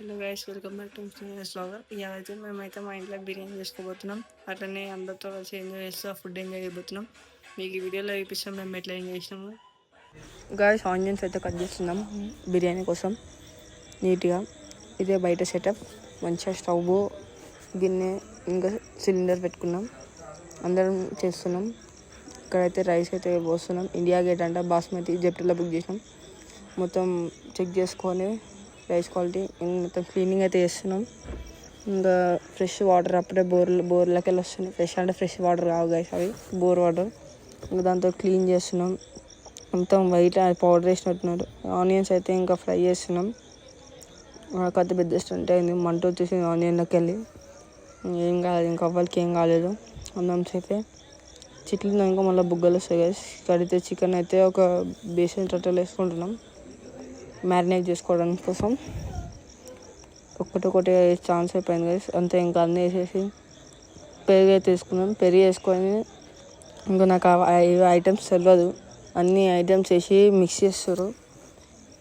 Hello guys, welcome back to vlogger. ఇవాళైతే మేమైతే మా ఇంట్లో బిర్యానీ చేసుకోబోతున్నాం. అట్లనే అందరితో కలిసి ఎంజాయ్ చేస్తూ ఆ ఫుడ్ ఎంజాయ్ చేయబోతున్నాం. మీకు ఈ వీడియోలో చూపిస్తాం మేము ఎట్లా ఎంజాయ్ చేసినాము. గైస్, ఆనియన్స్ అయితే కట్ చేస్తున్నాం బిర్యానీ కోసం నీట్గా. ఇదే బయట సెటప్. మంచిగా స్టవ్, గిన్నె, ఇంకా సిలిండర్ పెట్టుకున్నాం. అందరం చేస్తున్నాం. ఇక్కడైతే రైస్ అయితే పోస్తున్నాం. ఇండియా గేట్ అంటే బాస్మతి జెప్టోలో బుక్ చేసినాం. మొత్తం చెక్ చేసుకొని రైస్ క్వాలిటీ మొత్తం క్లీనింగ్ అయితే చేస్తున్నాం. ఇంకా ఫ్రెష్ వాటర్ అప్పుడే బోర్లకి వెళ్ళి వస్తున్నాయి. ఫ్రెష్ అంటే ఫ్రెష్ వాటర్ కావు గైస్, అవి బోర్ వాటర్. ఇంకా దాంతో క్లీన్ చేస్తున్నాం. మొత్తం వైట్ పౌడర్ వేసినట్టున్నారు. ఆనియన్స్ అయితే ఇంకా ఫ్రై చేస్తున్నాం. కత్తి పెద్ద స్టంట్ అయింది, మంట వచ్చేసి ఆనియన్లోకి వెళ్ళి ఏం కాలేదు. ఇంకా అవ్వలకి ఏం కాలేదు. అన్నం సేపే చిట్లు ఇంకా మళ్ళీ బుగ్గలు వస్తాయి గైస్. ఇక్కడైతే చికెన్ అయితే ఒక బేసిన్ టట్టలు వేసుకుంటున్నాం మ్యారినేట్ చేసుకోవడానికి కోసం. ఒకటి ఛాన్స్ అయిపోయింది గైస్. అంతే, ఇంకా అన్నీ వేసేసి పెరుగు అయితే వేసుకున్నాం. పెరుగు వేసుకొని ఇంకా నాకు ఐటమ్స్ తెలియదు, అన్ని ఐటమ్స్ వేసి మిక్స్ చేస్తారు.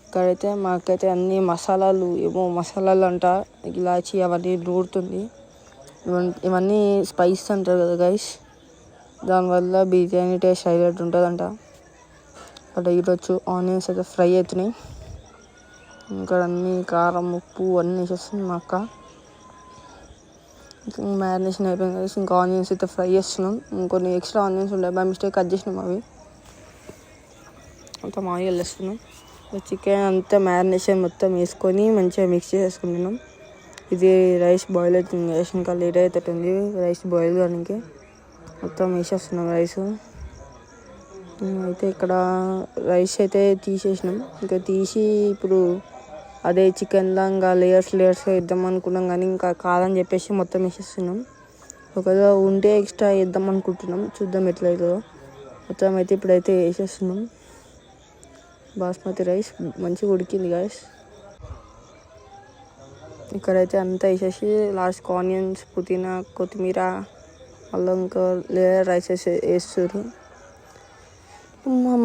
ఇక్కడైతే మాకైతే అన్ని మసాలాలు, ఏమో మసాలాలు అంట, ఇలాచి అవన్నీ నూరుతుంది. ఇవన్నీ స్పైస్ అంటారు కదా గైస్, దానివల్ల బిర్యానీ టేస్ట్ హైలైట్ ఉంటుందంట. అక్కడ ఈరోజు ఆనియన్స్ అయితే ఫ్రై అవుతున్నాయి. ఇంకా అన్నీ కారం, ఉప్పు అన్నీ వేసేస్తుంది మా అక్క. మ్యారినేషన్ అయిపోయింది కదా. ఇంకా ఆనియన్స్ అయితే ఫ్రై చేస్తున్నాం. ఇంకొన్ని ఎక్స్ట్రా ఆనియన్స్ ఉండే, బై మిస్టేక్ కట్ చేసినాం. అవి మొత్తం ఆయిల్ వేస్తున్నాం. చికెన్ అంతా మ్యారినేషన్ మొత్తం వేసుకొని మంచిగా మిక్స్ చేసుకుంటున్నాం. ఇది రైస్ బాయిల్ అవుతుంది. ఇంకా లేట్ అవుతుంది రైస్ బాయిల్ కానికి. మొత్తం వేసేస్తున్నాం రైస్. అయితే ఇక్కడ రైస్ అయితే తీసేసినాం. ఇంకా తీసి ఇప్పుడు అదే చికెన్లో ఇంకా లేయర్స్ వేద్దాం అనుకున్నాం, కానీ ఇంకా కాదని చెప్పేసి మొత్తం వేసేస్తున్నాం. ఒకవేళ ఉంటే ఎక్స్ట్రా వేద్దాం అనుకుంటున్నాం, చూద్దాం ఎట్లయితుందో. మొత్తం అయితే ఇప్పుడైతే వేసేస్తున్నాం. బాస్మతి రైస్ మంచిగా ఉడికింది గైస్. ఇక్కడైతే అంతా వేసేసి లాస్ట్ ఆనియన్స్, పుదీనా, కొత్తిమీర, మళ్ళీ ఇంకా లేయర్ రైస్ వేస్తారు.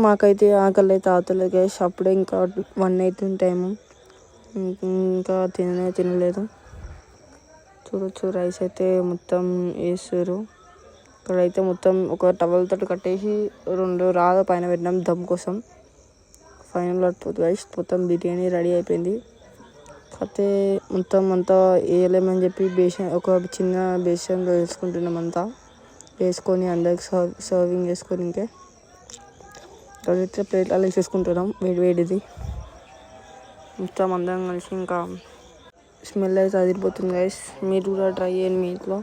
మాకైతే ఆకలి అయితే ఆతలేదు గైస్. అప్పుడే ఇంకా 1 అవుతుంది టైము. ఇంకా తినలేదు. చూడొచ్చు రైస్ అయితే మొత్తం వేస్తారు. ఇక్కడైతే మొత్తం ఒక టవల్ తోటి కట్టేసి 2 రాళ్ళ పైన పెట్టినాం దమ్ కోసం. ఫైనల్ అవుట్పుట్ గైస్, మొత్తం బిర్యానీ రెడీ అయిపోయింది. కాకపోతే మొత్తం అంతా వేయలేమని చెప్పి ఒక చిన్న బేసన్లో వేసుకుంటున్నాం. అంతా వేసుకొని అందరికి సర్వింగ్ చేసుకొని ఇంకే ఇక్కడైతే ప్లేట్లలో వేసేసుకుంటున్నాం వేడిది. మొత్తం అందరం కలిసి ఇంకా స్మెల్ అయితే అదిరిపోతుంది గైస్. మీరు కూడా ట్రై చేయండి మీ ఇంట్లో.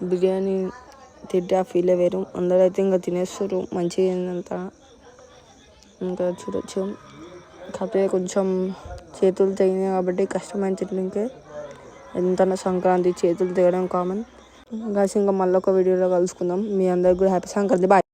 బిర్యానీ తింటే ఆ ఫీలే వేరు. అందరూ అయితే ఇంకా తినేస్తారు మంచిగా ఏంటంతా. ఇంకా చూడొచ్చు. కాకపోతే కొంచెం చేతులు తెగినాయి కాబట్టి కష్టమైన తినడానికి. ఎంతన్నా సంక్రాంతి చేతులు తెగడం కామన్. గైస్, ఇంకా మళ్ళీ ఒక వీడియోలో కలుసుకుందాం. మీ అందరికి కూడా హ్యాపీ సంక్రాంతి. బాయ్.